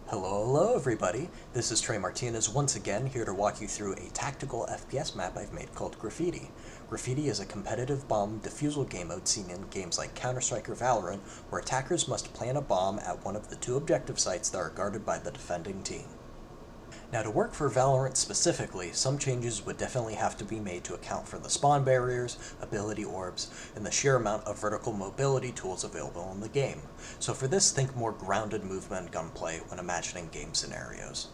Hello everybody, this is Trey Martinez once again here to walk you through a tactical FPS map I've made called Graffiti. Graffiti is a competitive bomb defusal game mode seen in games like Counter-Strike or Valorant, where attackers must plant a bomb at one of the two objective sites that are guarded by the defending team. Now, to work for Valorant specifically, some changes would definitely have to be made to account for the spawn barriers, ability orbs, and the sheer amount of vertical mobility tools available in the game. So for this, think more grounded movement and gunplay when imagining game scenarios.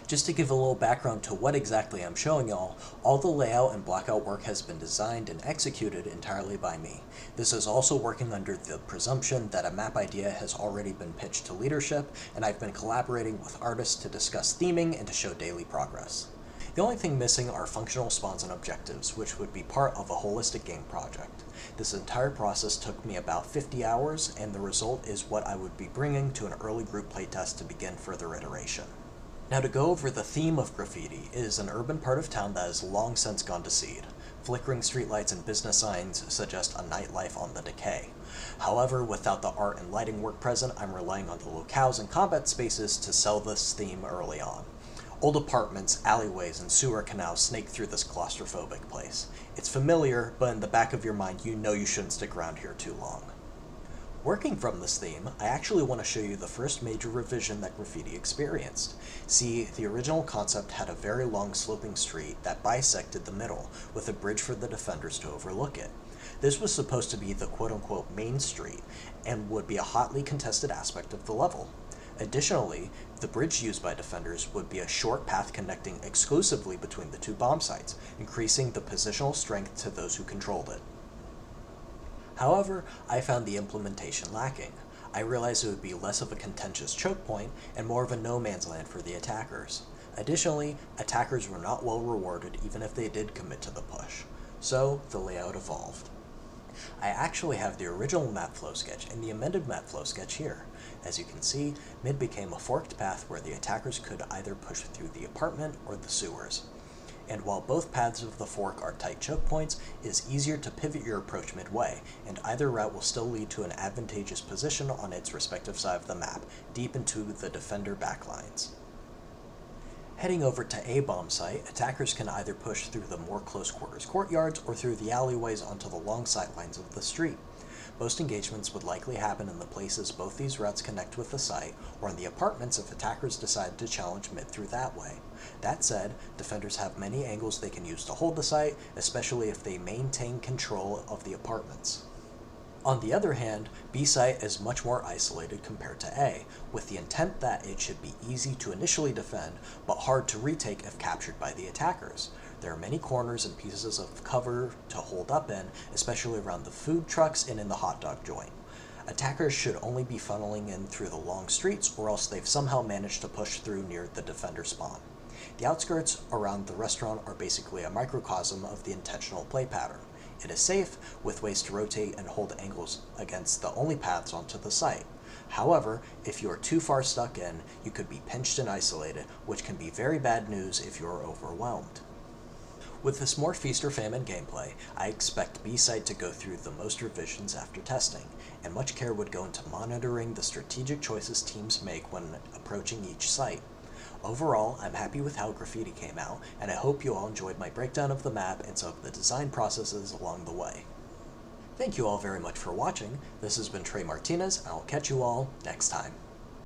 Just to give a little background to what exactly I'm showing y'all, all the layout and blockout work has been designed and executed entirely by me. This is also working under the presumption that a map idea has already been pitched to leadership, and I've been collaborating with artists to discuss theming and to show daily progress. The only thing missing are functional spawns and objectives, which would be part of a holistic game project. This entire process took me about 50 hours, and the result is what I would be bringing to an early group playtest to begin further iteration. Now, to go over the theme of Graffiti, it is an urban part of town that has long since gone to seed. Flickering streetlights and business signs suggest a nightlife on the decay. However, without the art and lighting work present, I'm relying on the locales and combat spaces to sell this theme early on. Old apartments, alleyways, and sewer canals snake through this claustrophobic place. It's familiar, but in the back of your mind you know you shouldn't stick around here too long. Working from this theme, I actually want to show you the first major revision that Graffiti experienced. See, the original concept had a very long sloping street that bisected the middle, with a bridge for the defenders to overlook it. This was supposed to be the quote-unquote main street, and would be a hotly contested aspect of the level. Additionally, the bridge used by defenders would be a short path connecting exclusively between the two bomb sites, increasing the positional strength to those who controlled it. However, I found the implementation lacking. I realized it would be less of a contentious choke point and more of a no man's land for the attackers. Additionally, attackers were not well rewarded even if they did commit to the push. So, the layout evolved. I actually have the original map flow sketch and the amended map flow sketch here. As you can see, mid became a forked path where the attackers could either push through the apartment or the sewers. And while both paths of the fork are tight choke points, it is easier to pivot your approach midway, and either route will still lead to an advantageous position on its respective side of the map, deep into the defender backlines. Heading over to a bomb site, attackers can either push through the more close quarters courtyards or through the alleyways onto the long sightlines of the street. Most engagements would likely happen in the places both these routes connect with the site, or in the apartments if attackers decide to challenge mid through that way. That said, defenders have many angles they can use to hold the site, especially if they maintain control of the apartments. On the other hand, B site is much more isolated compared to A, with the intent that it should be easy to initially defend, but hard to retake if captured by the attackers. There are many corners and pieces of cover to hold up in, especially around the food trucks and in the hot dog joint. Attackers should only be funneling in through the long streets, or else they've somehow managed to push through near the defender spawn. The outskirts around the restaurant are basically a microcosm of the intentional play pattern. It is safe, with ways to rotate and hold angles against the only paths onto the site. However, if you are too far stuck in, you could be pinched and isolated, which can be very bad news if you are overwhelmed. With this more feast or famine gameplay, I expect B-Site to go through the most revisions after testing, and much care would go into monitoring the strategic choices teams make when approaching each site. Overall, I'm happy with how Graffiti came out, and I hope you all enjoyed my breakdown of the map and some of the design processes along the way. Thank you all very much for watching. This has been Trey Martinez, and I'll catch you all next time.